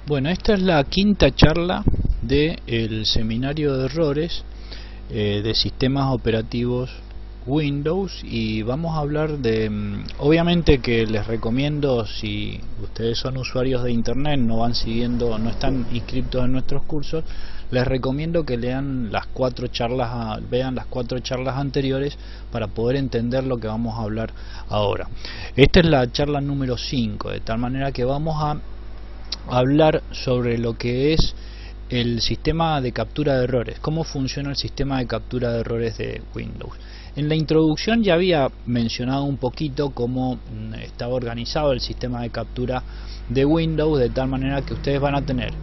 Bueno, esta es la quinta charla del seminario de errores de sistemas operativos Windows, y vamos a hablar de, obviamente que les recomiendo, si ustedes son usuarios de internet, no están inscritos en nuestros cursos, les recomiendo que lean las vean las cuatro charlas anteriores para poder entender lo que vamos a hablar ahora. Esta es la charla número 5, de tal manera que vamos a hablar sobre lo que es el sistema de captura de errores, cómo funciona el sistema de captura de errores de Windows. En la introducción ya había mencionado un poquito cómo estaba organizado el sistema de captura de Windows, de tal manera que ustedes van a tener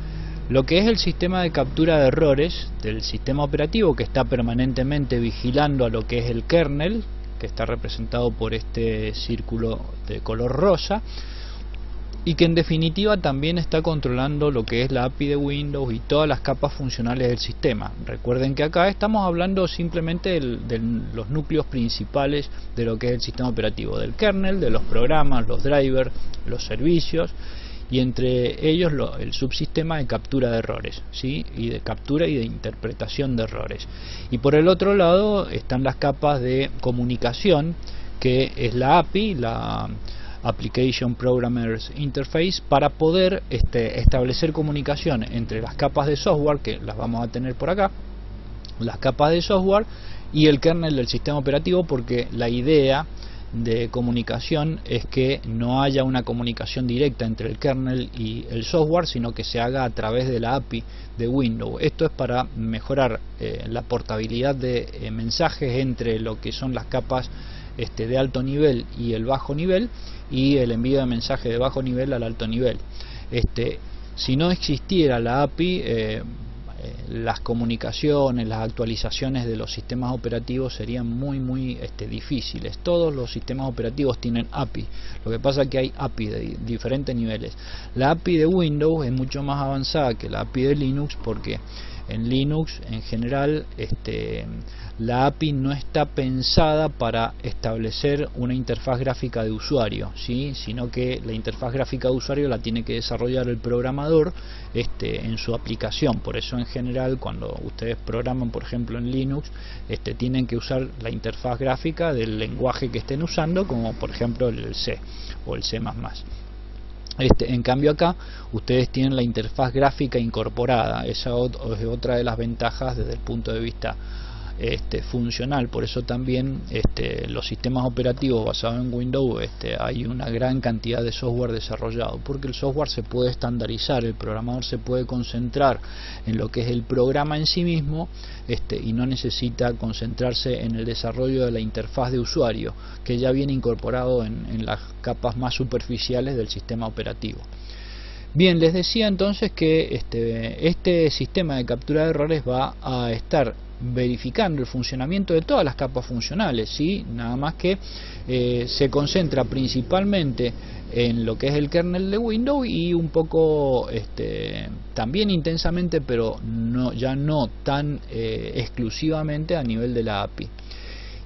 lo que es el sistema de captura de errores del sistema operativo, que está permanentemente vigilando a lo que es el kernel, que está representado por este círculo de color rosa, y que en definitiva también está controlando lo que es la API de Windows y todas las capas funcionales del sistema. Recuerden que acá estamos hablando simplemente de los núcleos principales de lo que es el sistema operativo, del kernel, de los programas, los drivers, los servicios, y entre ellos el subsistema de captura de errores, ¿sí? Y de captura y de interpretación de errores. Y por el otro lado están las capas de comunicación, que es la API, la Application Programmers Interface, para poder establecer comunicación entre las capas de software, que las vamos a tener por acá, las capas de software y el kernel del sistema operativo, porque la idea de comunicación es que no haya una comunicación directa entre el kernel y el software, sino que se haga a través de la API de Windows. Esto es para mejorar la portabilidad de mensajes entre lo que son las capas de alto nivel y el bajo nivel, y el envío de mensajes de bajo nivel al alto nivel. Si no existiera la API, las comunicaciones, las actualizaciones de los sistemas operativos serían muy difíciles. Todos los sistemas operativos tienen API, lo que pasa es que hay API de diferentes niveles. La API de Windows es mucho más avanzada que la API de Linux, porque en Linux en general la API no está pensada para establecer una interfaz gráfica de usuario, ¿sí? Sino que la interfaz gráfica de usuario la tiene que desarrollar el programador en su aplicación. Por eso en general cuando ustedes programan, por ejemplo en Linux, tienen que usar la interfaz gráfica del lenguaje que estén usando, como por ejemplo el C o el C++. En cambio acá ustedes tienen la interfaz gráfica incorporada. Esa es otra de las ventajas desde el punto de vista funcional. Por eso también los sistemas operativos basados en Windows, hay una gran cantidad de software desarrollado, porque el software se puede estandarizar, el programador se puede concentrar en lo que es el programa en sí mismo, y no necesita concentrarse en el desarrollo de la interfaz de usuario, que ya viene incorporado en las capas más superficiales del sistema operativo. Bien, les decía entonces que este sistema de captura de errores va a estar verificando el funcionamiento de todas las capas funcionales, ¿sí? Nada más que se concentra principalmente en lo que es el kernel de Windows, y un poco también intensamente, pero ya no tan exclusivamente a nivel de la API.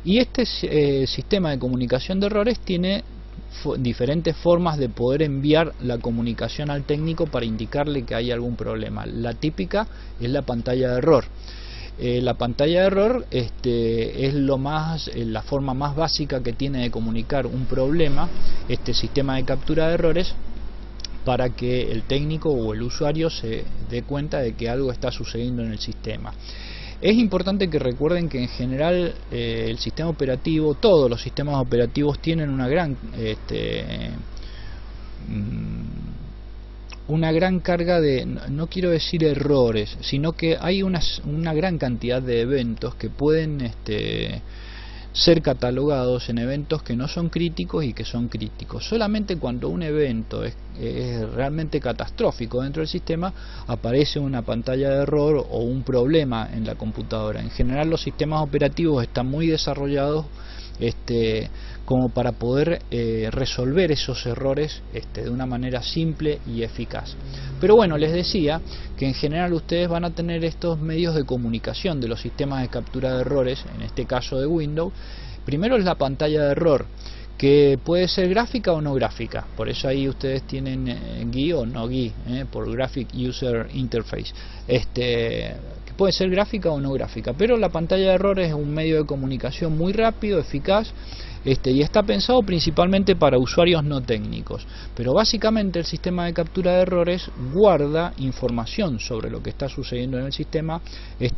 Y este sistema de comunicación de errores tiene diferentes formas de poder enviar la comunicación al técnico para indicarle que hay algún problema. La típica es la pantalla de error. La pantalla de error es la forma más básica que tiene de comunicar un problema este sistema de captura de errores, para que el técnico o el usuario se dé cuenta de que algo está sucediendo en el sistema. Es importante que recuerden que en general el sistema operativo, todos los sistemas operativos tienen una gran carga de, no quiero decir errores, sino que hay una gran cantidad de eventos que pueden ser catalogados en eventos que no son críticos y que son críticos. Solamente cuando un evento es realmente catastrófico dentro del sistema, aparece una pantalla de error o un problema en la computadora. En general los sistemas operativos están muy desarrollados como para poder resolver esos errores de una manera simple y eficaz. Pero bueno, les decía que en general ustedes van a tener estos medios de comunicación de los sistemas de captura de errores, en este caso de Windows. Primero es la pantalla de error, que puede ser gráfica o no gráfica. Por eso ahí ustedes tienen GUI o no GUI, por Graphic User Interface, que puede ser gráfica o no gráfica. Pero la pantalla de errores es un medio de comunicación muy rápido, eficaz, y está pensado principalmente para usuarios no técnicos. Pero básicamente el sistema de captura de errores guarda información sobre lo que está sucediendo en el sistema,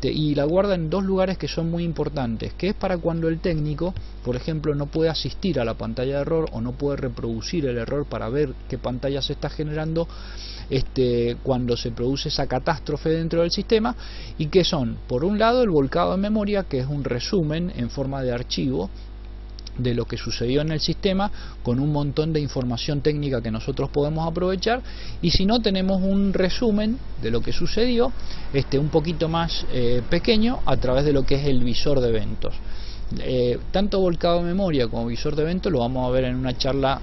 y la guarda en dos lugares que son muy importantes, que es para cuando el técnico, por ejemplo, no puede asistir a la pantalla de error o no puede reproducir el error para ver qué pantalla se está generando cuando se produce esa catástrofe dentro del sistema, y que son, por un lado, el volcado de memoria, que es un resumen en forma de archivo de lo que sucedió en el sistema, con un montón de información técnica que nosotros podemos aprovechar, y si no, tenemos un resumen de lo que sucedió, un poquito más pequeño, a través de lo que es el visor de eventos. Tanto volcado de memoria como visor de eventos lo vamos a ver en una charla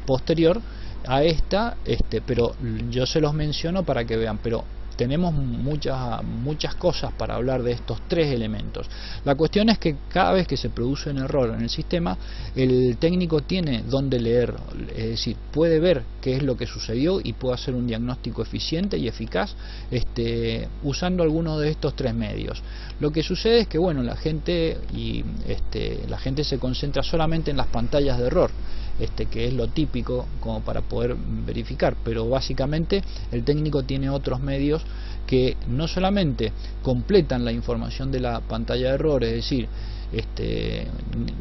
posterior a esta, pero yo se los menciono para que vean. Pero tenemos muchas cosas para hablar de estos tres elementos. La cuestión es que cada vez que se produce un error en el sistema, el técnico tiene donde leer, es decir, puede ver qué es lo que sucedió y puede hacer un diagnóstico eficiente y eficaz usando alguno de estos tres medios. Lo que sucede es que, bueno, la gente se concentra solamente en las pantallas de error, que es lo típico como para poder verificar, pero básicamente el técnico tiene otros medios que no solamente completan la información de la pantalla de error, es decir,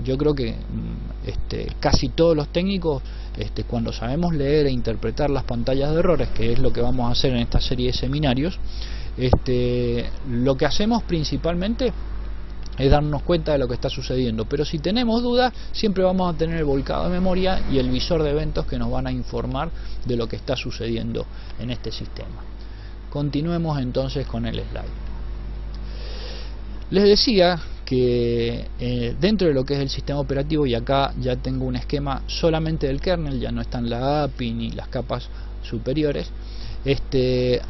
yo creo que casi todos los técnicos, cuando sabemos leer e interpretar las pantallas de errores, que es lo que vamos a hacer en esta serie de seminarios, lo que hacemos principalmente es darnos cuenta de lo que está sucediendo. Pero si tenemos dudas, siempre vamos a tener el volcado de memoria y el visor de eventos, que nos van a informar de lo que está sucediendo en este sistema. Continuemos entonces con el slide. Les decía que dentro de lo que es el sistema operativo, y acá ya tengo un esquema solamente del kernel, ya no están la API ni las capas superiores.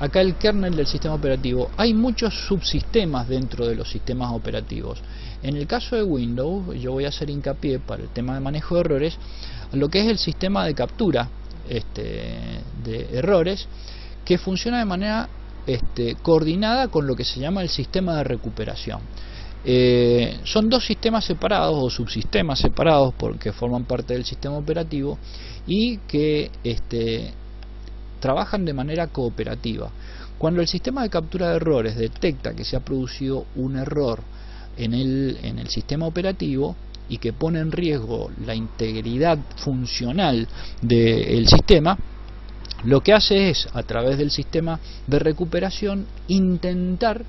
Acá el kernel del sistema operativo, hay muchos subsistemas dentro de los sistemas operativos. En el caso de Windows, yo voy a hacer hincapié para el tema de manejo de errores, lo que es el sistema de captura de errores, que funciona de manera coordinada con lo que se llama el sistema de recuperación. Son dos sistemas separados o subsistemas separados porque forman parte del sistema operativo, y que trabajan de manera cooperativa. Cuando el sistema de captura de errores detecta que se ha producido un error en el sistema operativo y que pone en riesgo la integridad funcional del sistema, lo que hace es, a través del sistema de recuperación, intentar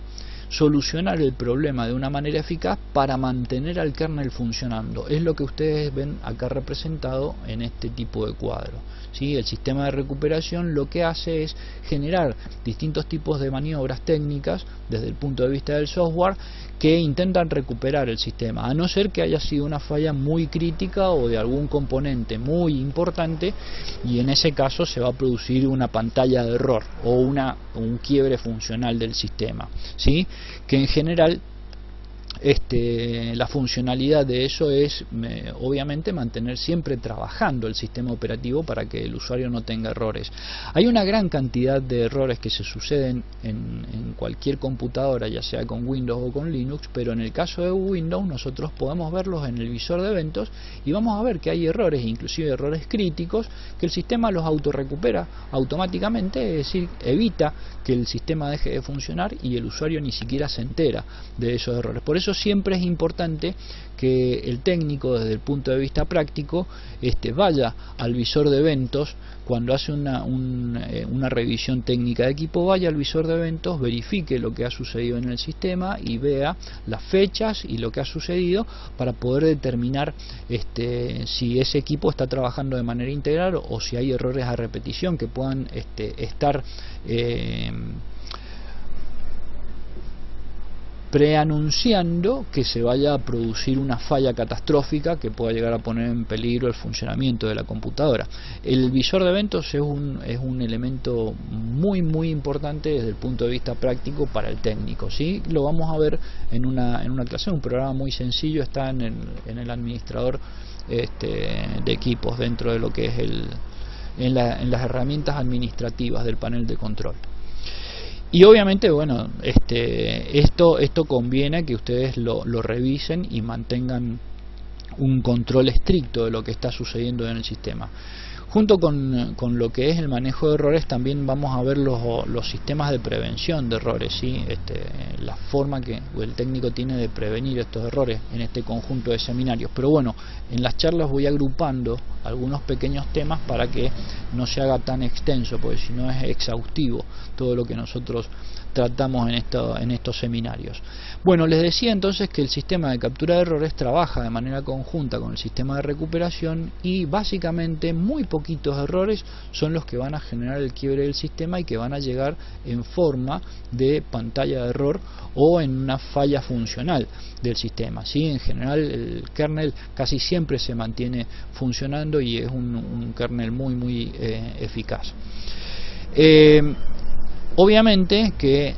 solucionar el problema de una manera eficaz para mantener al kernel funcionando. Es lo que ustedes ven acá representado en este tipo de cuadro. ¿Sí? El sistema de recuperación lo que hace es generar distintos tipos de maniobras técnicas desde el punto de vista del software que intentan recuperar el sistema, a no ser que haya sido una falla muy crítica o de algún componente muy importante, y en ese caso se va a producir una pantalla de error o un quiebre funcional del sistema, ¿sí? Que en general la funcionalidad de eso es obviamente mantener siempre trabajando el sistema operativo para que el usuario no tenga errores. Hay una gran cantidad de errores que se suceden en cualquier computadora, ya sea con Windows o con Linux, pero en el caso de Windows nosotros podemos verlos en el visor de eventos y vamos a ver que hay errores, inclusive errores críticos, que el sistema los autorrecupera automáticamente, es decir, evita que el sistema deje de funcionar y el usuario ni siquiera se entera de esos errores. Por eso siempre es importante que el técnico, desde el punto de vista práctico, vaya al visor de eventos cuando hace una revisión técnica de equipo, vaya al visor de eventos, verifique lo que ha sucedido en el sistema y vea las fechas y lo que ha sucedido para poder determinar si ese equipo está trabajando de manera integral o si hay errores a repetición que puedan estar preanunciando que se vaya a producir una falla catastrófica que pueda llegar a poner en peligro el funcionamiento de la computadora. El visor de eventos es un elemento muy importante desde el punto de vista práctico para el técnico, ¿sí? Lo vamos a ver en una clase, un programa muy sencillo, está en el administrador de equipos, dentro de lo que es en las herramientas administrativas del panel de control. Y obviamente, bueno, esto conviene que ustedes lo revisen y mantengan un control estricto de lo que está sucediendo en el sistema. Junto con lo que es el manejo de errores, también vamos a ver los sistemas de prevención de errores, ¿sí? La forma que el técnico tiene de prevenir estos errores en este conjunto de seminarios. Pero bueno, en las charlas voy agrupando algunos pequeños temas para que no se haga tan extenso, porque si no es exhaustivo todo lo que nosotros tratamos en estos seminarios. Bueno, les decía entonces que el sistema de captura de errores trabaja de manera conjunta con el sistema de recuperación, y básicamente muy poquitos errores son los que van a generar el quiebre del sistema y que van a llegar en forma de pantalla de error o en una falla funcional del sistema, ¿sí? En general el kernel casi siempre se mantiene funcionando y es un kernel muy eficaz. Obviamente que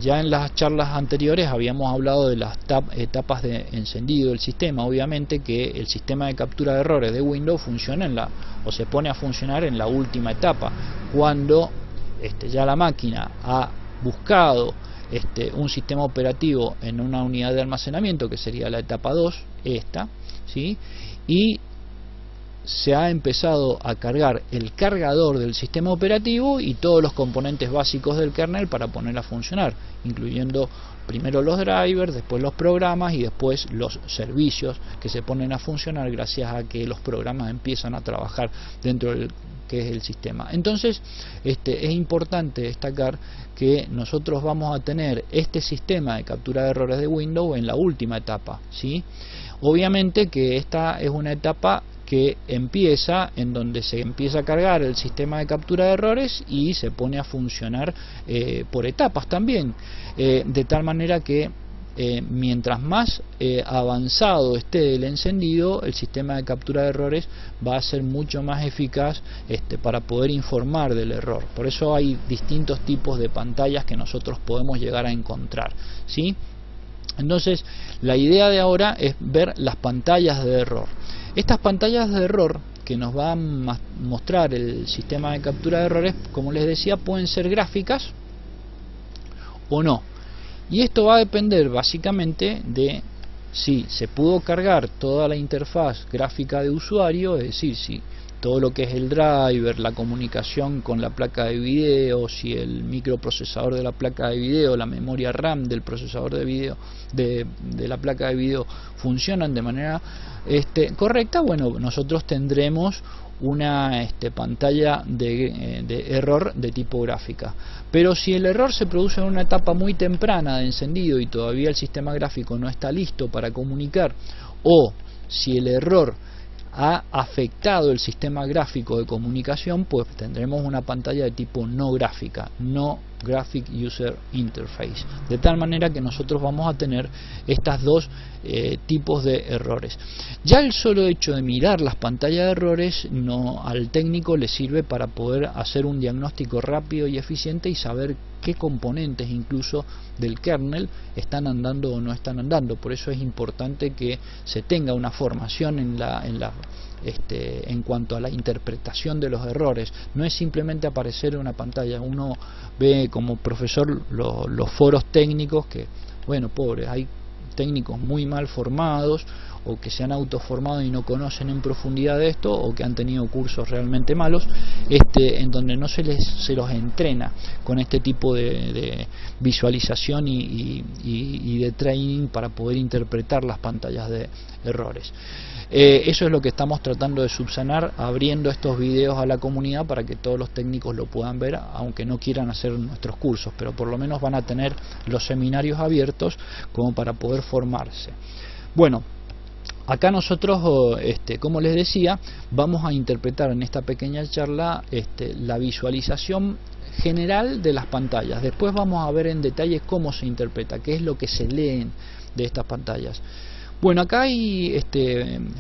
ya en las charlas anteriores habíamos hablado de las etapas de encendido del sistema. Obviamente que el sistema de captura de errores de Windows funciona o se pone a funcionar en la última etapa, cuando ya la máquina ha buscado un sistema operativo en una unidad de almacenamiento, que sería la etapa 2, ¿sí? Y se ha empezado a cargar el cargador del sistema operativo y todos los componentes básicos del kernel para poner a funcionar, incluyendo primero los drivers, después los programas y después los servicios que se ponen a funcionar gracias a que los programas empiezan a trabajar dentro del que es el sistema. Entonces es importante destacar que nosotros vamos a tener este sistema de captura de errores de Windows en la última etapa, ¿sí? Obviamente que esta es una etapa que empieza en donde se empieza a cargar el sistema de captura de errores y se pone a funcionar por etapas también, de tal manera que mientras más avanzado esté el encendido, el sistema de captura de errores va a ser mucho más eficaz para poder informar del error. Por eso hay distintos tipos de pantallas que nosotros podemos llegar a encontrar, ¿sí? Entonces la idea de ahora es ver las pantallas de error. Estas pantallas de error que nos va a mostrar el sistema de captura de errores, como les decía, pueden ser gráficas o no. Y esto va a depender básicamente de si se pudo cargar toda la interfaz gráfica de usuario, es decir, si todo lo que es el driver, la comunicación con la placa de video, si el microprocesador de la placa de video, la memoria RAM del procesador de video de la placa de video funcionan de manera correcta. Bueno, nosotros tendremos una pantalla de error de tipo gráfica. Pero si el error se produce en una etapa muy temprana de encendido y todavía el sistema gráfico no está listo para comunicar, o si el error ha afectado el sistema gráfico de comunicación, pues tendremos una pantalla de tipo no gráfica, no Graphic User Interface, de tal manera que nosotros vamos a tener estas dos tipos de errores. Ya el solo hecho de mirar las pantallas de errores al técnico le sirve para poder hacer un diagnóstico rápido y eficiente y saber qué componentes incluso del kernel están andando o no están andando. Por eso es importante que se tenga una formación en cuanto a la interpretación de los errores. No es simplemente aparecer en una pantalla. Uno ve como profesor los foros técnicos que, bueno, pobre, hay técnicos muy mal formados o que se han autoformado y no conocen en profundidad de esto, o que han tenido cursos realmente malos, en donde no se los entrena con este tipo de visualización y de training para poder interpretar las pantallas de errores. Eso es lo que estamos tratando de subsanar, abriendo estos videos a la comunidad para que todos los técnicos lo puedan ver, aunque no quieran hacer nuestros cursos, pero por lo menos van a tener los seminarios abiertos como para poder formarse. Bueno, acá nosotros, como les decía, vamos a interpretar en esta pequeña charla la visualización general de las pantallas. Después vamos a ver en detalle cómo se interpreta, qué es lo que se lee de estas pantallas. Bueno, acá hay,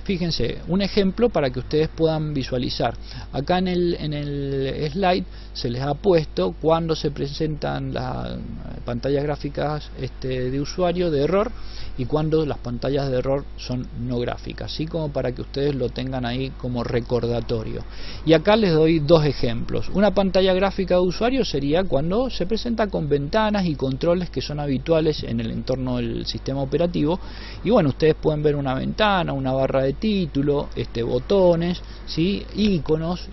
fíjense, un ejemplo para que ustedes puedan visualizar. Acá en el slide se les ha puesto cuando se presentan las pantallas gráficas de usuario de error y cuando las pantallas de error son no gráficas, así como para que ustedes lo tengan ahí como recordatorio. Y acá les doy dos ejemplos. Una pantalla gráfica de usuario sería cuando se presenta con ventanas y controles que son habituales en el entorno del sistema operativo, y bueno, ustedes pueden ver una ventana, una barra de título, botones, ¿sí? Iconos,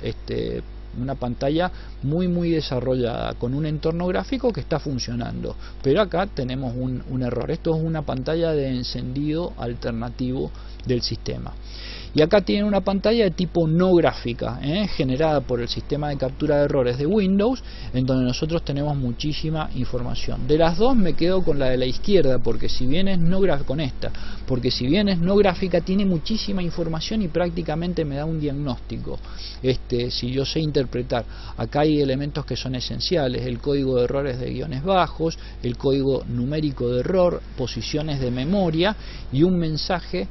una pantalla muy desarrollada con un entorno gráfico que está funcionando. Pero acá tenemos un error. Esto es una pantalla de encendido alternativo del sistema. Y acá tienen una pantalla de tipo no gráfica, generada por el sistema de captura de errores de Windows, en donde nosotros tenemos muchísima información. De las dos me quedo con la de la izquierda, porque si bien es no gráfica, con esta, porque si bien es no gráfica, tiene muchísima información y prácticamente me da un diagnóstico. Si yo sé interpretar, acá hay elementos que son esenciales: el código de errores de guiones bajos, el código numérico de error, posiciones de memoria y un mensaje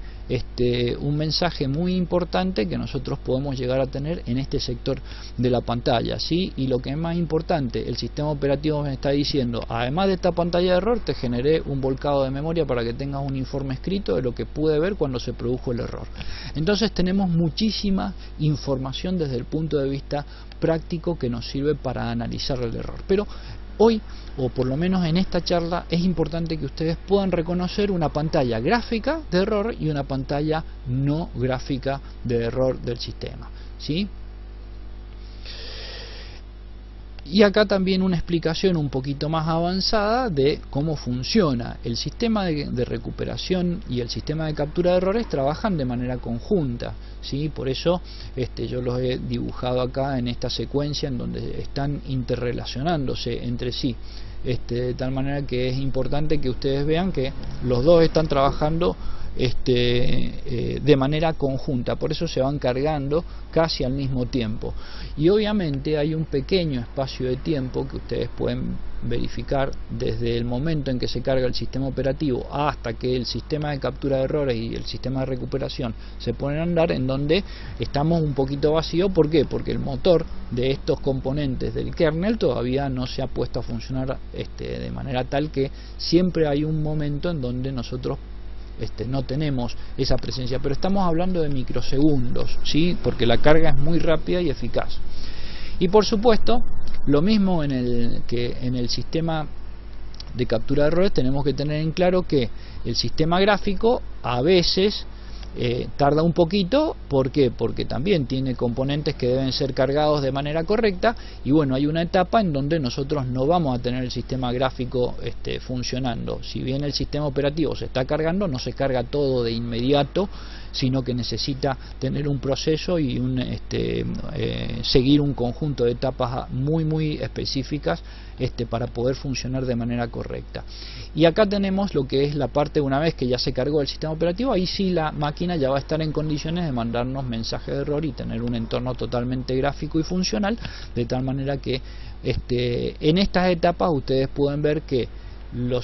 muy importante que nosotros podemos llegar a tener en este sector de la pantalla, ¿sí? Y lo que es más importante, el sistema operativo me está diciendo, además de esta pantalla de error, te generé un volcado de memoria para que tengas un informe escrito de lo que pude ver cuando se produjo el error. Entonces tenemos muchísima información desde el punto de vista práctico que nos sirve para analizar el error. Pero hoy, o por lo menos en esta charla, es importante que ustedes puedan reconocer una pantalla gráfica de error y una pantalla no gráfica de error del sistema, ¿sí? Y acá también una explicación un poquito más avanzada de cómo funciona. El sistema de recuperación y el sistema de captura de errores trabajan de manera conjunta, ¿sí? Por eso yo los he dibujado acá en esta secuencia en donde están interrelacionándose entre sí. De tal manera que es importante que ustedes vean que los dos están trabajando de manera conjunta, por eso se van cargando casi al mismo tiempo. Y obviamente hay un pequeño espacio de tiempo que ustedes pueden verificar desde el momento en que se carga el sistema operativo hasta que el sistema de captura de errores y el sistema de recuperación se ponen a andar, en donde estamos un poquito vacío. ¿Por qué? Porque el motor de estos componentes del kernel todavía no se ha puesto a funcionar de manera tal que siempre hay un momento en donde nosotros no tenemos esa presencia, pero estamos hablando de microsegundos, ¿sí? Porque la carga es muy rápida y eficaz. Y por supuesto, lo mismo en el sistema de captura de errores, tenemos que tener en claro que el sistema gráfico a veces tarda un poquito. ¿Por qué? Porque también tiene componentes que deben ser cargados de manera correcta, y bueno, hay una etapa en donde nosotros no vamos a tener el sistema gráfico funcionando. Si bien el sistema operativo se está cargando, no se carga todo de inmediato, sino que necesita tener un proceso y seguir un conjunto de etapas muy específicas para poder funcionar de manera correcta. Y acá tenemos lo que es la parte, una vez que ya se cargó el sistema operativo, ahí sí la máquina ya va a estar en condiciones de mandarnos mensajes de error y tener un entorno totalmente gráfico y funcional, de tal manera que en estas etapas ustedes pueden ver que el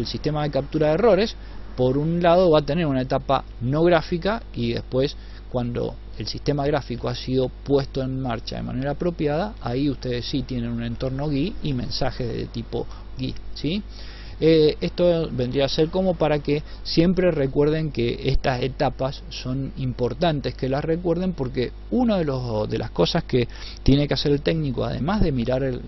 sistema de captura de errores, por un lado, va a tener una etapa no gráfica, y después, cuando el sistema gráfico ha sido puesto en marcha de manera apropiada, ahí ustedes sí tienen un entorno GUI y mensajes de tipo GUI, ¿sí? Esto vendría a ser como para que siempre recuerden que estas etapas son importantes que las recuerden, porque una de las cosas que tiene que hacer el técnico, además de mirar el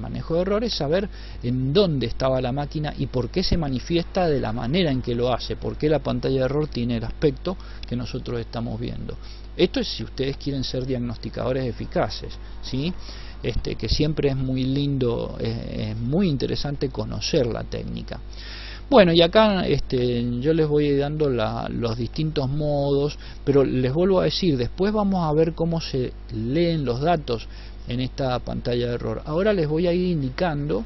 manejo de errores, es saber en dónde estaba la máquina y por qué se manifiesta de la manera en que lo hace, por qué la pantalla de error tiene el aspecto que nosotros estamos viendo. Esto es si ustedes quieren ser diagnosticadores eficaces, ¿sí? Que siempre es muy lindo, es muy interesante conocer la técnica. Bueno, y acá yo les voy dando los distintos modos, pero les vuelvo a decir, después vamos a ver cómo se leen los datos en esta pantalla de error. Ahora les voy a ir indicando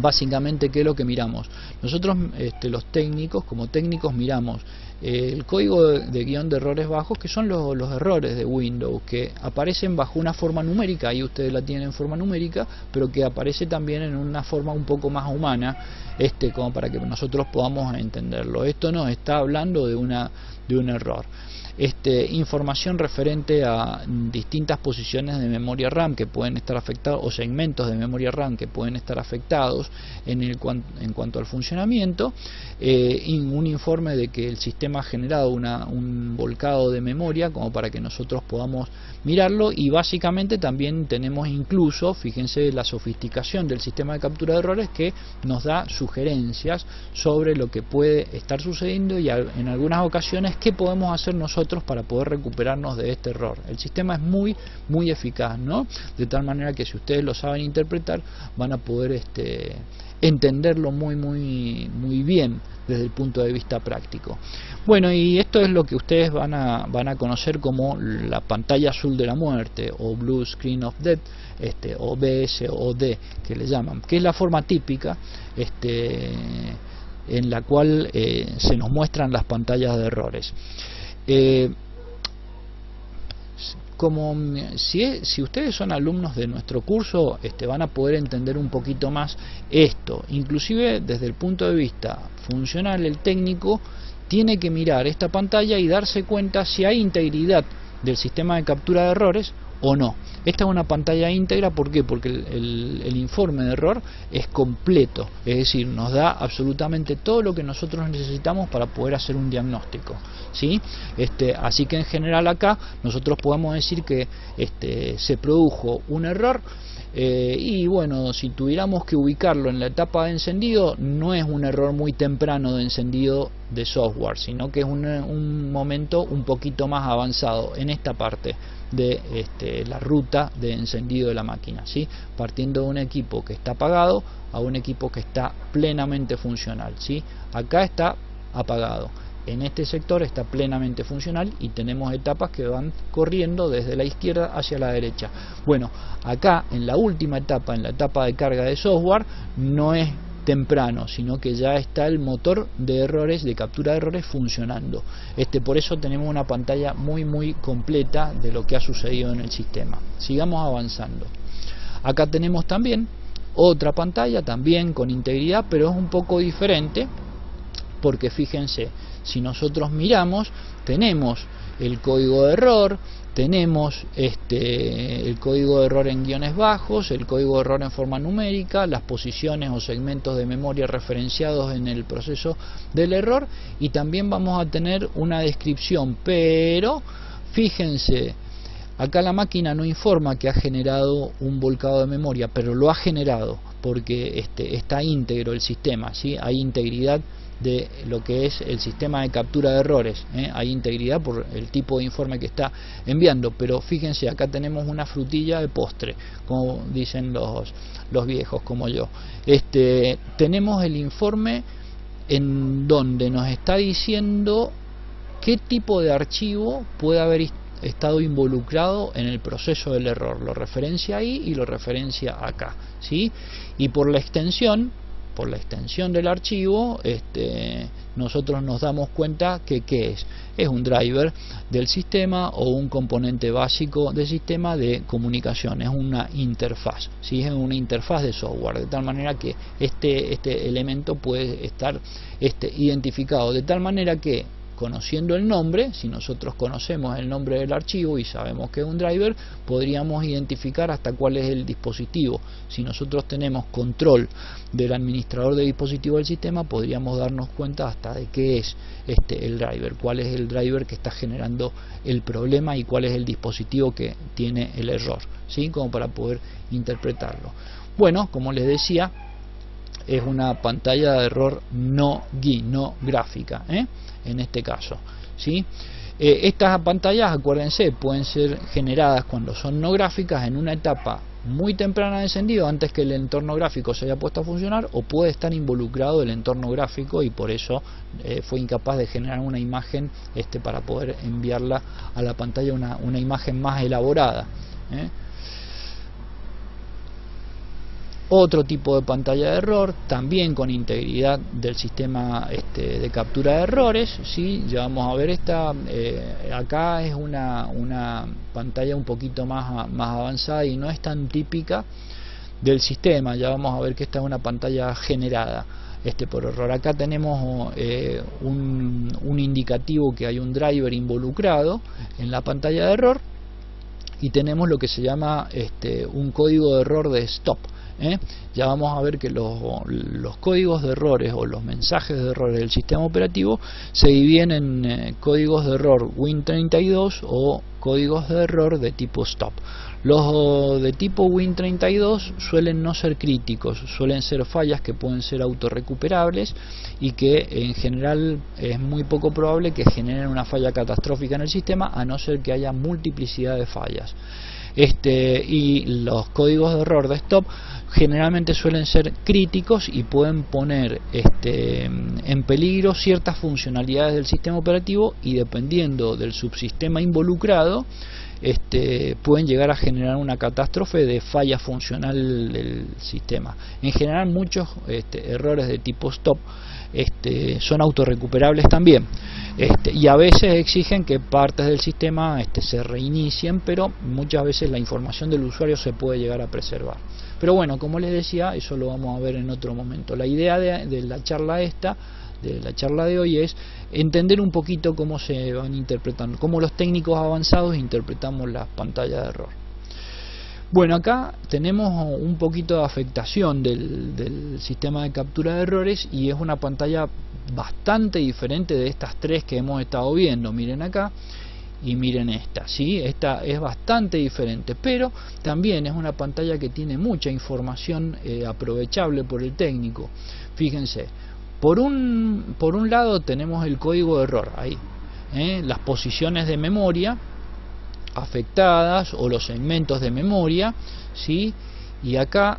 básicamente, ¿qué es lo que miramos? Nosotros, los técnicos, como técnicos, miramos el código de guión de errores bajos, que son los errores de Windows, que aparecen bajo una forma numérica, ahí ustedes la tienen en forma numérica, pero que aparece también en una forma un poco más humana, como para que nosotros podamos entenderlo. Esto nos está hablando de un error. Información referente a distintas posiciones de memoria RAM que pueden estar afectados, o segmentos de memoria RAM que pueden estar afectados en cuanto al funcionamiento. Un informe de que el sistema ha generado un volcado de memoria como para que nosotros podamos mirarlo, y básicamente también tenemos incluso, fíjense la sofisticación del sistema de captura de errores, que nos da sugerencias sobre lo que puede estar sucediendo y en algunas ocasiones qué podemos hacer nosotros para poder recuperarnos de este error. El sistema es muy eficaz, ¿no? De tal manera que si ustedes lo saben interpretar, van a poder entenderlo muy bien desde el punto de vista práctico. Bueno, y esto es lo que ustedes van a conocer como la pantalla azul de la muerte, o Blue Screen of Death, o BSOD que le llaman, que es la forma típica en la cual se nos muestran las pantallas de errores. Como si ustedes son alumnos de nuestro curso, van a poder entender un poquito más esto. Inclusive desde el punto de vista funcional, el técnico tiene que mirar esta pantalla y darse cuenta si hay integridad del sistema de captura de errores o no. Esta es una pantalla íntegra, ¿por qué? Porque el informe de error es completo, es decir, nos da absolutamente todo lo que nosotros necesitamos para poder hacer un diagnóstico, ¿sí? Así que en general acá nosotros podemos decir que se produjo un error. Y bueno, si tuviéramos que ubicarlo en la etapa de encendido, no es un error muy temprano de encendido de software, sino que es un momento un poquito más avanzado en esta parte de la ruta de encendido de la máquina, ¿sí? Partiendo de un equipo que está apagado a un equipo que está plenamente funcional, ¿sí? Acá está apagado, en este sector está plenamente funcional, y tenemos etapas que van corriendo desde la izquierda hacia la derecha. Bueno, acá en la última etapa, en la etapa de carga de software, no es temprano, sino que ya está el motor de errores, de captura de errores, funcionando. Por eso tenemos una pantalla muy completa de lo que ha sucedido en el sistema. Sigamos avanzando. Acá tenemos también otra pantalla, también con integridad, pero es un poco diferente, porque fíjense, si nosotros miramos, tenemos el código de error, tenemos el código de error en guiones bajos, el código de error en forma numérica, las posiciones o segmentos de memoria referenciados en el proceso del error, y también vamos a tener una descripción. Pero fíjense, acá la máquina no informa que ha generado un volcado de memoria, pero lo ha generado porque está íntegro el sistema, ¿sí? Hay integridad de lo que es el sistema de captura de errores, hay integridad por el tipo de informe que está enviando. Pero fíjense, acá tenemos una frutilla de postre, como dicen los viejos como yo. Tenemos el informe en donde nos está diciendo qué tipo de archivo puede haber estado involucrado en el proceso del error. Lo referencia ahí y lo referencia acá, ¿sí? Y por la extensión del archivo, nosotros nos damos cuenta que ¿qué es un driver del sistema o un componente básico del sistema de comunicación, es una interfaz, ¿sí? Es una interfaz de software, de tal manera que este elemento puede estar identificado, de tal manera que, conociendo el nombre, si nosotros conocemos el nombre del archivo y sabemos que es un driver, podríamos identificar hasta cuál es el dispositivo. Si nosotros tenemos control del administrador de dispositivo del sistema, podríamos darnos cuenta hasta de qué es el driver, cuál es el driver que está generando el problema y cuál es el dispositivo que tiene el error, ¿sí? Como para poder interpretarlo. Bueno, como les decía, es una pantalla de error no GUI, no gráfica, en este caso, ¿sí? Estas pantallas, acuérdense, pueden ser generadas cuando son no gráficas en una etapa muy temprana de encendido, antes que el entorno gráfico se haya puesto a funcionar, o puede estar involucrado el entorno gráfico y por eso fue incapaz de generar una imagen para poder enviarla a la pantalla, una imagen más elaborada, otro tipo de pantalla de error, también con integridad del sistema de captura de errores, ¿sí? Ya vamos a ver esta, acá es una pantalla un poquito más avanzada y no es tan típica del sistema. Ya vamos a ver que esta es una pantalla generada por error. Acá tenemos un indicativo que hay un driver involucrado en la pantalla de error, y tenemos lo que se llama un código de error de stop. Ya vamos a ver que los códigos de errores o los mensajes de errores del sistema operativo se dividen en códigos de error Win32 o códigos de error de tipo stop. Los de tipo Win32 suelen no ser críticos, suelen ser fallas que pueden ser autorrecuperables y que en general es muy poco probable que generen una falla catastrófica en el sistema, a no ser que haya multiplicidad de fallas. Y los códigos de error de stop generalmente suelen ser críticos y pueden poner en peligro ciertas funcionalidades del sistema operativo, y dependiendo del subsistema involucrado pueden llegar a generar una catástrofe de falla funcional del sistema. En general muchos errores de tipo stop son autorrecuperables también, y a veces exigen que partes del sistema se reinicien, pero muchas veces la información del usuario se puede llegar a preservar. Pero bueno, como les decía, eso lo vamos a ver en otro momento. La idea de la charla de hoy es entender un poquito cómo se van interpretando, cómo los técnicos avanzados interpretamos las pantallas de error. Bueno, acá tenemos un poquito de afectación del sistema de captura de errores, y es una pantalla bastante diferente de estas tres que hemos estado viendo. Miren acá y miren esta, ¿sí? Esta es bastante diferente, pero también es una pantalla que tiene mucha información aprovechable por el técnico. Fíjense, por un lado tenemos el código de error ahí, las posiciones de memoria afectadas o los segmentos de memoria, ¿sí? Y acá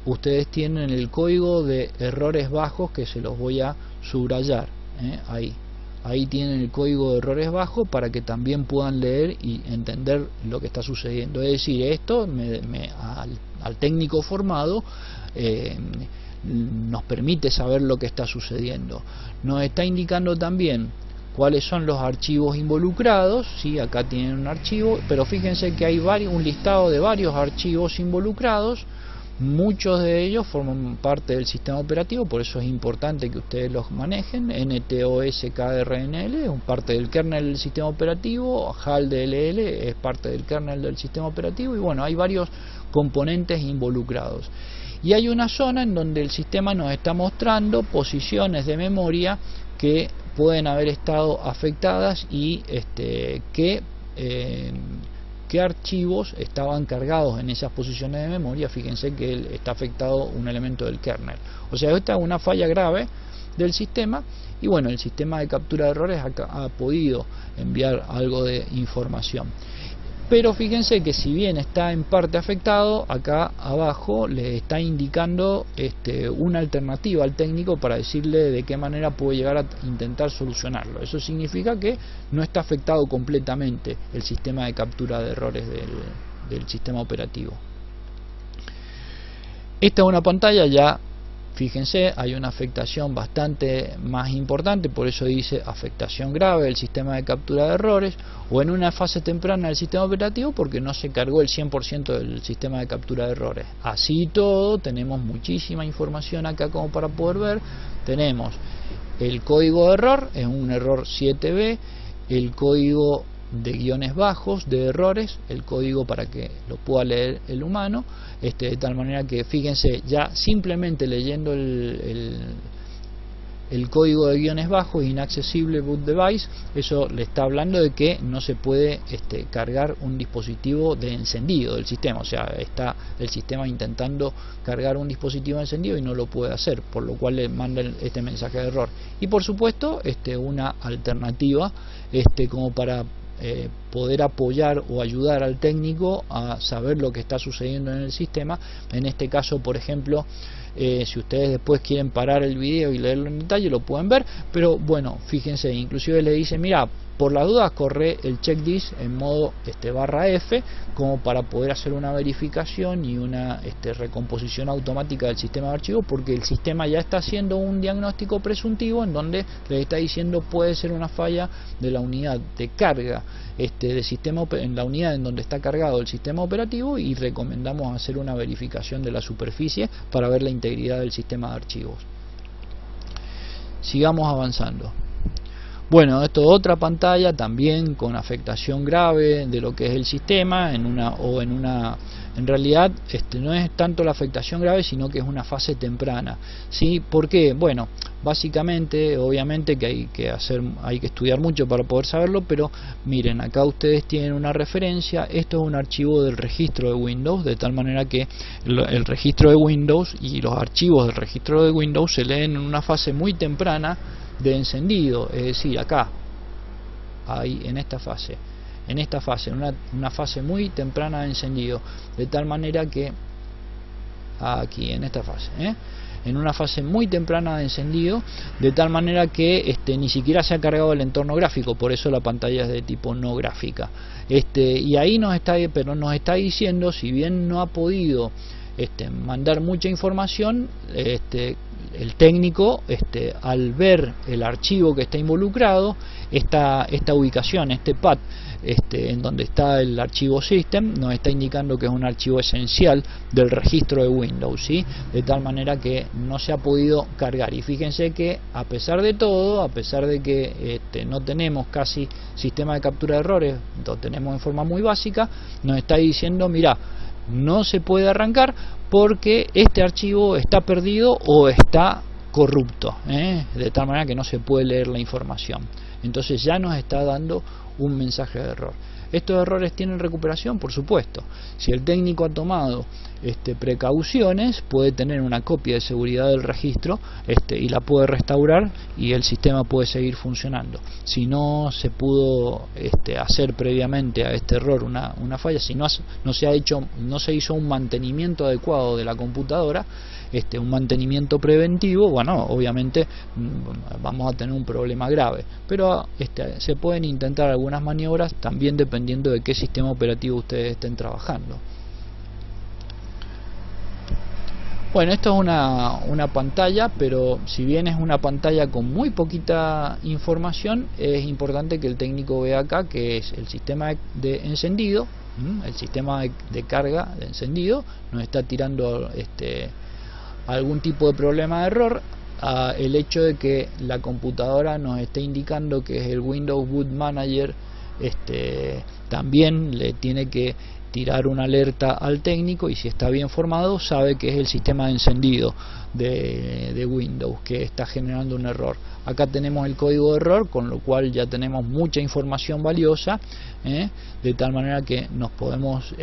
ustedes tienen el código de errores bajos, que se los voy a subrayar, ahí tienen el código de errores bajos para que también puedan leer y entender lo que está sucediendo. Es decir, esto al técnico formado nos permite saber lo que está sucediendo. Nos está indicando también cuáles son los archivos involucrados, ¿sí? Acá tienen un archivo, pero fíjense que hay un listado de varios archivos involucrados. Muchos de ellos forman parte del sistema operativo, por eso es importante que ustedes los manejen. NTOS-KRNL es parte del kernel del sistema operativo, HAL-DLL es parte del kernel del sistema operativo, y bueno, hay varios componentes involucrados. Y hay una zona en donde el sistema nos está mostrando posiciones de memoria que pueden haber estado afectadas y qué archivos estaban cargados en esas posiciones de memoria. Fíjense que está afectado un elemento del kernel. O sea, esta es una falla grave del sistema, y bueno, el sistema de captura de errores ha podido enviar algo de información. Pero fíjense que si bien está en parte afectado, acá abajo le está indicando una alternativa al técnico para decirle de qué manera puede llegar a intentar solucionarlo. Eso significa que no está afectado completamente el sistema de captura de errores del sistema operativo. Esta es una pantalla ya. Fíjense, hay una afectación bastante más importante, por eso dice afectación grave del sistema de captura de errores, o en una fase temprana del sistema operativo, porque no se cargó el 100% del sistema de captura de errores. Así y todo, tenemos muchísima información acá como para poder ver. Tenemos el código de error, es un error 7B, el código de guiones bajos de errores, el código para que lo pueda leer el humano, de tal manera que fíjense, ya simplemente leyendo el código de guiones bajos, inaccesible boot device, eso le está hablando de que no se puede cargar un dispositivo de encendido del sistema. O sea, está el sistema intentando cargar un dispositivo de encendido y no lo puede hacer, por lo cual le manda este mensaje de error. Y por supuesto una alternativa como para poder apoyar o ayudar al técnico a saber lo que está sucediendo en el sistema. En este caso, por ejemplo, si ustedes después quieren parar el video y leerlo en detalle, lo pueden ver, pero bueno, fíjense, inclusive le dice, mira, por las dudas corre el check this en modo /F, como para poder hacer una verificación y una recomposición automática del sistema de archivos, porque el sistema ya está haciendo un diagnóstico presuntivo en donde les está diciendo puede ser una falla de la unidad de carga de sistema, en la unidad en donde está cargado el sistema operativo, y recomendamos hacer una verificación de la superficie para ver la integridad del sistema de archivos. Sigamos avanzando. Bueno, esto es otra pantalla también con afectación grave de lo que es el sistema en realidad no es tanto la afectación grave, sino que es una fase temprana. ¿Sí? ¿Por qué? Bueno, básicamente, obviamente que hay que estudiar mucho para poder saberlo, pero miren, acá ustedes tienen una referencia. Esto es un archivo del registro de Windows, de tal manera que el registro de Windows y los archivos del registro de Windows se leen en una fase muy temprana de encendido, es decir, acá, ahí en esta fase, una fase muy temprana de encendido, de tal manera que aquí en esta fase, en una fase muy temprana de encendido, de tal manera que ni siquiera se ha cargado el entorno gráfico, por eso la pantalla es de tipo no gráfica. Y ahí nos está diciendo, si bien no ha podido mandar mucha información, el técnico, al ver el archivo que está involucrado, esta ubicación, este path, en donde está el archivo system, nos está indicando que es un archivo esencial del registro de Windows, ¿sí? De tal manera que no se ha podido cargar. Y fíjense que a pesar de todo, a pesar de que no tenemos casi sistema de captura de errores, lo tenemos en forma muy básica, nos está diciendo, mira, no se puede arrancar porque este archivo está perdido o está corrupto, de tal manera que no se puede leer la información. Entonces ya nos está dando un mensaje de error. ¿Estos errores tienen recuperación? Por supuesto. Si el técnico ha tomado precauciones, puede tener una copia de seguridad del registro y la puede restaurar y el sistema puede seguir funcionando. Si no se pudo hacer previamente a este error una falla, si no se hizo un mantenimiento adecuado de la computadora, un mantenimiento preventivo, bueno, obviamente vamos a tener un problema grave, pero se pueden intentar algunas maniobras, también dependiendo de qué sistema operativo ustedes estén trabajando. Bueno, esto es una pantalla, pero si bien es una pantalla con muy poquita información, es importante que el técnico vea acá que es el sistema de encendido, el sistema de carga de encendido, nos está tirando algún tipo de problema de error. El hecho de que la computadora nos esté indicando que es el Windows Boot Manager, también le tiene que tirar una alerta al técnico, y si está bien formado sabe que es el sistema de encendido de Windows que está generando un error. Acá tenemos el código de error, con lo cual ya tenemos mucha información valiosa, de tal manera que nos podemos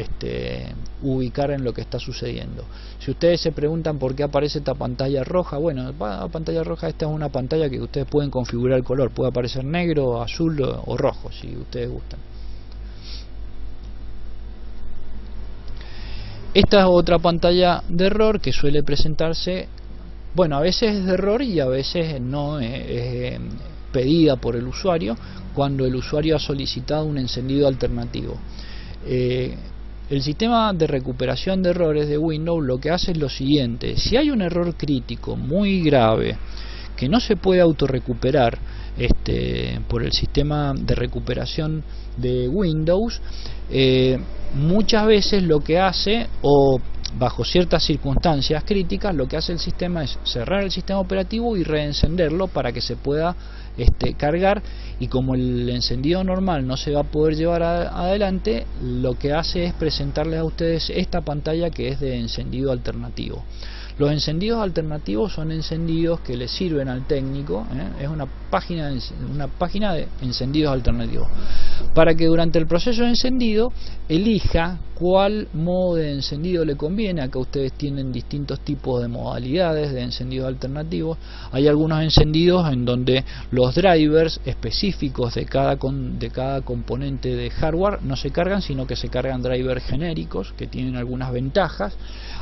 ubicar en lo que está sucediendo. Si ustedes se preguntan por qué aparece esta pantalla roja, bueno, la pantalla roja, esta es una pantalla que ustedes pueden configurar el color, puede aparecer negro, azul o rojo, si ustedes gustan. Esta es otra pantalla de error que suele presentarse, bueno, a veces es de error y a veces no, es pedida por el usuario cuando el usuario ha solicitado un encendido alternativo. El sistema de recuperación de errores de Windows lo que hace es lo siguiente: si hay un error crítico muy grave que no se puede autorrecuperar por el sistema de recuperación de Windows, muchas veces lo que hace, o bajo ciertas circunstancias críticas, lo que hace el sistema es cerrar el sistema operativo y reencenderlo para que se pueda cargar, y como el encendido normal no se va a poder llevar adelante, lo que hace es presentarles a ustedes esta pantalla que es de encendido alternativo. Los encendidos alternativos son encendidos que le sirven al técnico, es una página de encendidos alternativos, para que durante el proceso de encendido elija cuál modo de encendido le conviene. Acá ustedes tienen distintos tipos de modalidades de encendido alternativos. Hay algunos encendidos en donde los drivers específicos de cada componente de hardware no se cargan, sino que se cargan drivers genéricos que tienen algunas ventajas.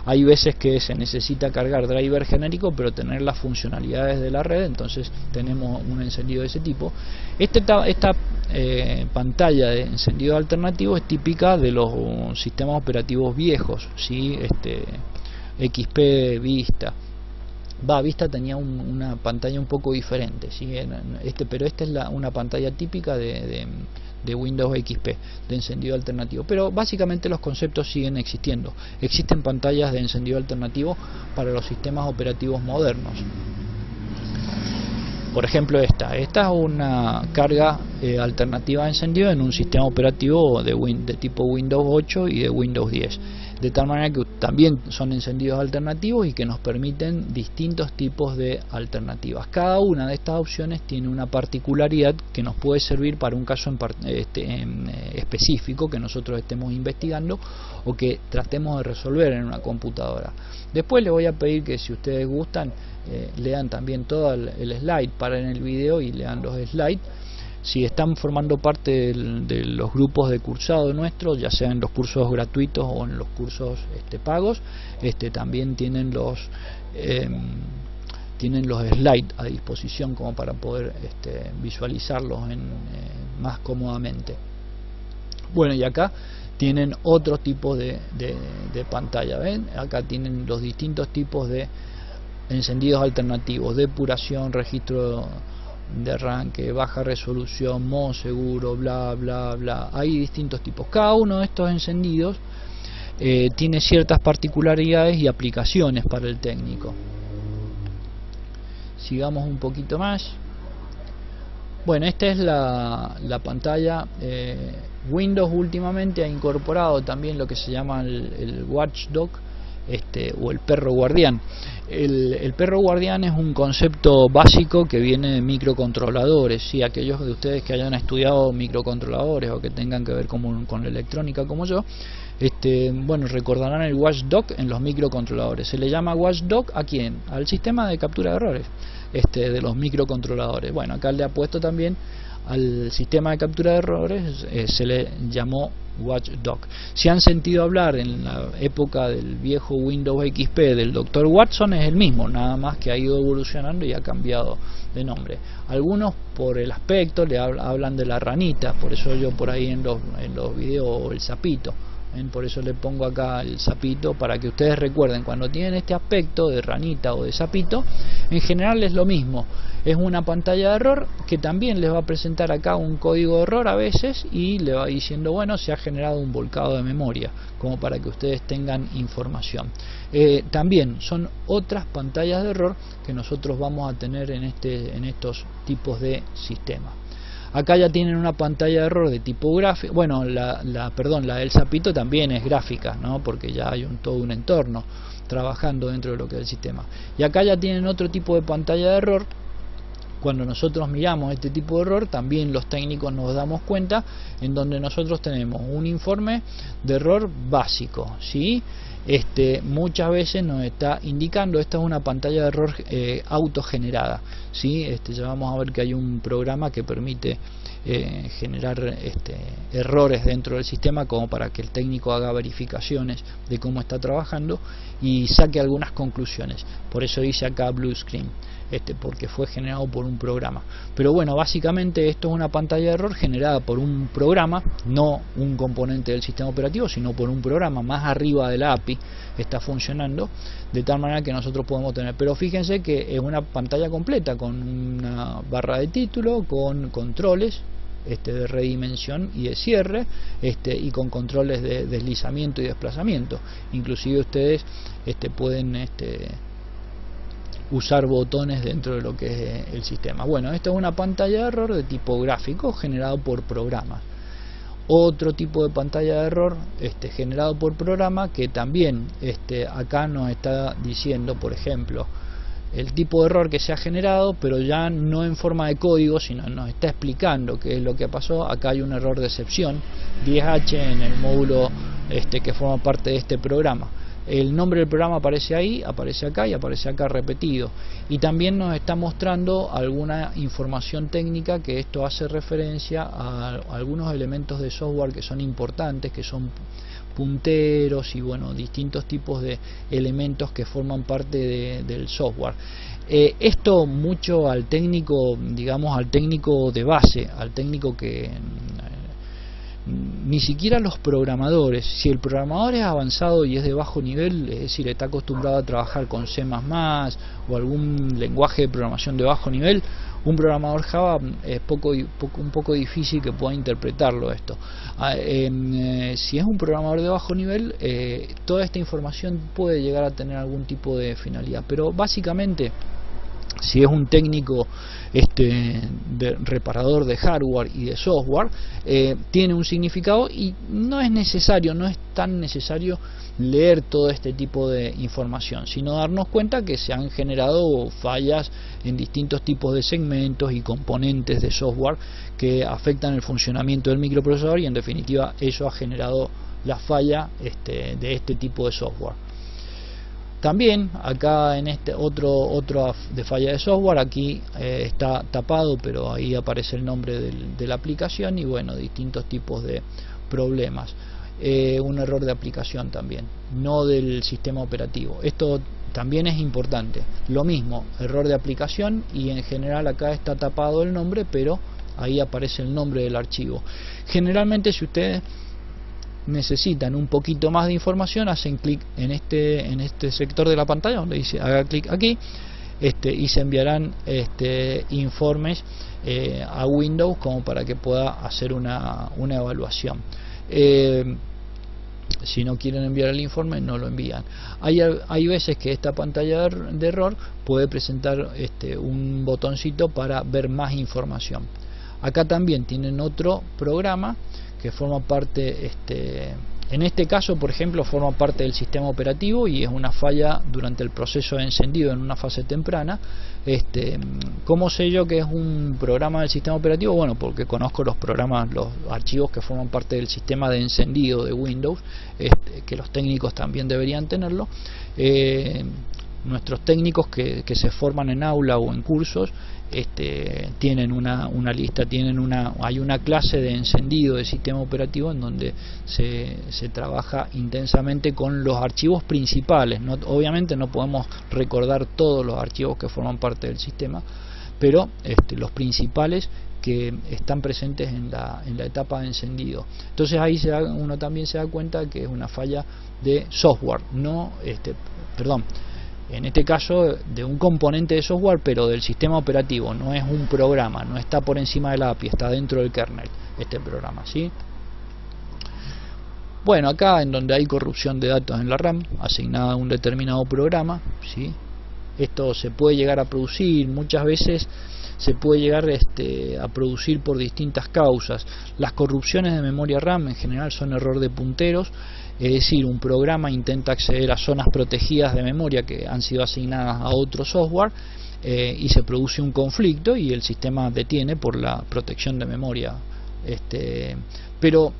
Hay veces que se necesita cargar driver genérico pero tener las funcionalidades de la red, entonces tenemos un encendido de ese tipo. Esta pantalla de encendido alternativo es típica de los sistemas operativos viejos, ¿sí? XP, Vista. Vista tenía una pantalla un poco diferente, ¿sí? Pero esta es una pantalla típica de Windows XP, de encendido alternativo. Pero básicamente los conceptos siguen existiendo. Existen pantallas de encendido alternativo para los sistemas operativos modernos. Por ejemplo, esta es una carga alternativa de encendido en un sistema operativo de tipo Windows 8 y de Windows 10, de tal manera que también son encendidos alternativos y que nos permiten distintos tipos de alternativas. Cada una de estas opciones tiene una particularidad que nos puede servir para un caso específico que nosotros estemos investigando o que tratemos de resolver en una computadora. Después les voy a pedir que, si ustedes gustan, lean también todo el slide, paren el video y lean los slides. Si están formando parte de los grupos de cursado nuestros, ya sea en los cursos gratuitos o en los cursos pagos, también tienen los slides a disposición como para poder visualizarlos más cómodamente. Bueno, y acá tienen otro tipo de pantalla. ¿Ven? Acá tienen los distintos tipos de encendidos alternativos: depuración, registro de arranque, baja resolución, modo seguro, bla bla bla. Hay distintos tipos. Cada uno de estos encendidos tiene ciertas particularidades y aplicaciones para el técnico. Sigamos un poquito más. Bueno, esta es la pantalla. Windows últimamente ha incorporado también lo que se llama el Watchdog, o el perro guardián. El perro guardián es un concepto básico que viene de microcontroladores. ¿Sí? Aquellos de ustedes que hayan estudiado microcontroladores o que tengan que ver con la electrónica como yo, bueno, recordarán el Watchdog en los microcontroladores. Se le llama Watchdog ¿a quién? Al sistema de captura de errores de los microcontroladores. Bueno, acá le ha puesto también al sistema de captura de errores, se le llamó Watchdog. Si han sentido hablar en la época del viejo Windows XP del Dr. Watson, es el mismo, nada más que ha ido evolucionando y ha cambiado de nombre. Algunos por el aspecto le hablan de la ranita, por eso yo por ahí en los videos el sapito. Por eso le pongo acá el sapito, para que ustedes recuerden, cuando tienen este aspecto de ranita o de sapito, en general es lo mismo. Es una pantalla de error que también les va a presentar acá un código de error a veces y le va diciendo, bueno, se ha generado un volcado de memoria, como para que ustedes tengan información. También son otras pantallas de error que nosotros vamos a tener en estos tipos de sistemas. Acá ya tienen una pantalla de error de tipo gráfico. Bueno, la del sapito también es gráfica, ¿no? Porque ya hay todo un entorno trabajando dentro de lo que es el sistema. Y acá ya tienen otro tipo de pantalla de error. Cuando nosotros miramos este tipo de error, también los técnicos nos damos cuenta, en donde nosotros tenemos un informe de error básico, ¿sí? Muchas veces nos está indicando, esta es una pantalla de error autogenerada, ¿sí? Ya vamos a ver que hay un programa que permite generar errores dentro del sistema, como para que el técnico haga verificaciones de cómo está trabajando y saque algunas conclusiones. Por eso dice acá Blue Screen, porque fue generado por un programa. Pero bueno, básicamente esto es una pantalla de error generada por un programa, no un componente del sistema operativo, sino por un programa más arriba de la API. Está funcionando de tal manera que nosotros podemos tener, pero fíjense que es una pantalla completa con una barra de título, con controles de redimensión y de cierre, y con controles de deslizamiento y desplazamiento. Inclusive ustedes pueden usar botones dentro de lo que es el sistema. Bueno, esta es una pantalla de error de tipo gráfico generado por programas. Otro tipo de pantalla de error generado por programa, que también acá nos está diciendo, por ejemplo, el tipo de error que se ha generado, pero ya no en forma de código, sino nos está explicando qué es lo que pasó. Acá hay un error de excepción 10H en el módulo que forma parte de este programa. El nombre del programa aparece ahí, aparece acá y aparece acá repetido. Y también nos está mostrando alguna información técnica, que esto hace referencia a algunos elementos de software que son importantes, que son punteros y bueno, distintos tipos de elementos que forman parte del software. Esto mucho al técnico, digamos al técnico de base, al técnico que ni siquiera los programadores, si el programador es avanzado y es de bajo nivel, es decir, está acostumbrado a trabajar con C++ o algún lenguaje de programación de bajo nivel, un programador Java es un poco difícil que pueda interpretarlo esto. Si es un programador de bajo nivel, toda esta información puede llegar a tener algún tipo de finalidad, pero básicamente si es un técnico reparador de hardware y de software, tiene un significado y no es tan necesario leer todo este tipo de información, sino darnos cuenta que se han generado fallas en distintos tipos de segmentos y componentes de software que afectan el funcionamiento del microprocesador, y en definitiva eso ha generado la falla de este tipo de software. También acá en este otro de falla de software, aquí está tapado, pero ahí aparece el nombre de la aplicación y bueno, distintos tipos de problemas. Un error de aplicación también, no del sistema operativo. Esto también es importante. Lo mismo, error de aplicación, y en general acá está tapado el nombre, pero ahí aparece el nombre del archivo. Generalmente, si ustedes necesitan un poquito más de información, hacen clic en este sector de la pantalla donde dice haga clic aquí, y se enviarán informes a Windows como para que pueda hacer una evaluación. Si no quieren enviar el informe, no lo envían. Hay veces que esta pantalla de error puede presentar un botoncito para ver más información. Acá también tienen otro programa que forma parte, en este caso por ejemplo forma parte del sistema operativo y es una falla durante el proceso de encendido en una fase temprana. ¿Cómo sé yo que es un programa del sistema operativo? Bueno, porque conozco los programas, los archivos que forman parte del sistema de encendido de Windows, que los técnicos también deberían tenerlo. Nuestros técnicos que se forman en aula o en cursos tienen una lista, hay una clase de encendido de sistema operativo en donde se trabaja intensamente con los archivos principales. Obviamente no podemos recordar todos los archivos que forman parte del sistema, pero los principales que están presentes en la etapa de encendido. Entonces ahí uno también se da cuenta que es una falla de software, en este caso de un componente de software, pero del sistema operativo. No es un programa, no está por encima de la API, está dentro del kernel este programa, ¿sí? Bueno, acá en donde hay corrupción de datos en la RAM asignada a un determinado programa, ¿sí? Esto se puede llegar a producir, muchas veces se puede llegar a producir por distintas causas. Las corrupciones de memoria RAM en general son error de punteros, es decir, un programa intenta acceder a zonas protegidas de memoria que han sido asignadas a otro software, y se produce un conflicto y el sistema detiene por la protección de memoria. Pero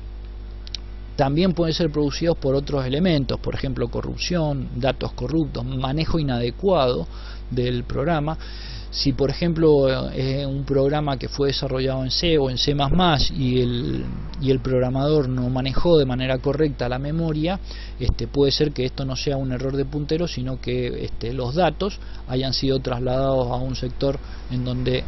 también pueden ser producidos por otros elementos, por ejemplo corrupción, datos corruptos, manejo inadecuado del programa. Si por ejemplo es un programa que fue desarrollado en C o en C++ y el programador no manejó de manera correcta la memoria, puede ser que esto no sea un error de puntero, sino que los datos hayan sido trasladados a un sector en donde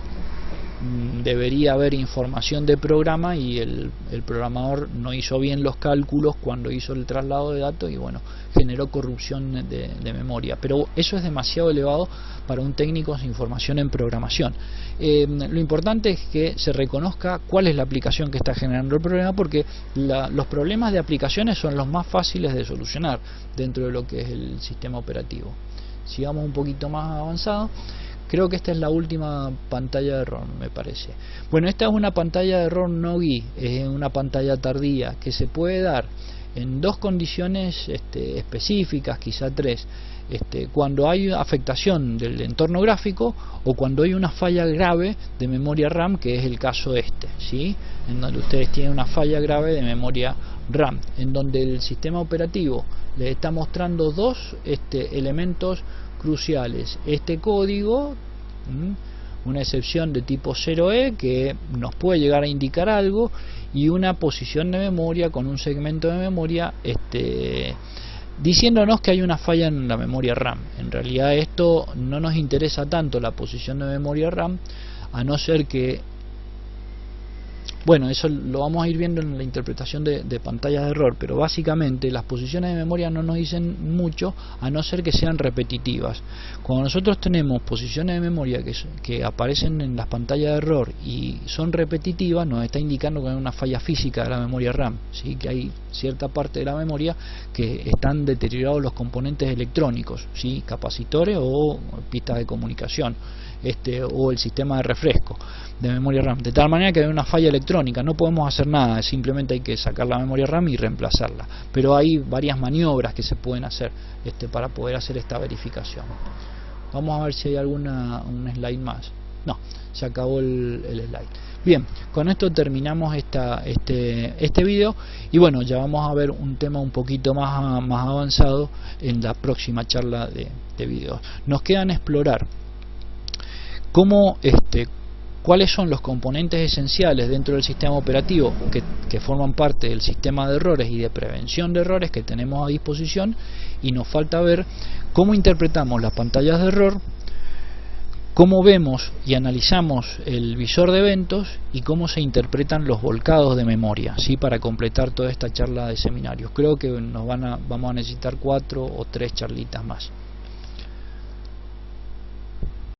debería haber información de programa y el programador no hizo bien los cálculos cuando hizo el traslado de datos y bueno, generó corrupción de memoria. Pero eso es demasiado elevado para un técnico sin formación en programación. Lo importante es que se reconozca cuál es la aplicación que está generando el problema, porque los problemas de aplicaciones son los más fáciles de solucionar dentro de lo que es el sistema operativo. Sigamos un poquito más avanzado. Creo que esta es la última pantalla de error, me parece. Bueno, esta es una pantalla de error no GUI, es una pantalla tardía que se puede dar en dos condiciones específicas, quizá tres. Cuando hay afectación del entorno gráfico o cuando hay una falla grave de memoria RAM, que es el caso ¿sí? En donde ustedes tienen una falla grave de memoria RAM, en donde el sistema operativo les está mostrando dos elementos cruciales: este código, una excepción de tipo 0E que nos puede llegar a indicar algo, y una posición de memoria con un segmento de memoria diciéndonos que hay una falla en la memoria RAM. En realidad esto no nos interesa tanto, la posición de memoria RAM, a no ser que, bueno, eso lo vamos a ir viendo en la interpretación de pantallas de error, pero básicamente las posiciones de memoria no nos dicen mucho, a no ser que sean repetitivas. Cuando nosotros tenemos posiciones de memoria que aparecen en las pantallas de error y son repetitivas, nos está indicando que hay una falla física de la memoria RAM, ¿sí? Que hay cierta parte de la memoria que están deteriorados los componentes electrónicos, ¿sí? Capacitores o pistas de comunicación, o el sistema de refresco de memoria RAM, de tal manera que hay una falla electrónica. No podemos hacer nada, simplemente hay que sacar la memoria RAM y reemplazarla, pero hay varias maniobras que se pueden hacer para poder hacer esta verificación. Vamos a ver si hay un slide más. No, se acabó el slide. Bien, con esto terminamos este video, y bueno, ya vamos a ver un tema un poquito más avanzado en la próxima charla de videos. Nos quedan explorar cómo cuáles son los componentes esenciales dentro del sistema operativo que forman parte del sistema de errores y de prevención de errores que tenemos a disposición, y nos falta ver cómo interpretamos las pantallas de error, cómo vemos y analizamos el visor de eventos y cómo se interpretan los volcados de memoria, ¿sí? Para completar toda esta charla de seminarios. Creo que vamos a necesitar 4 o 3 charlitas más.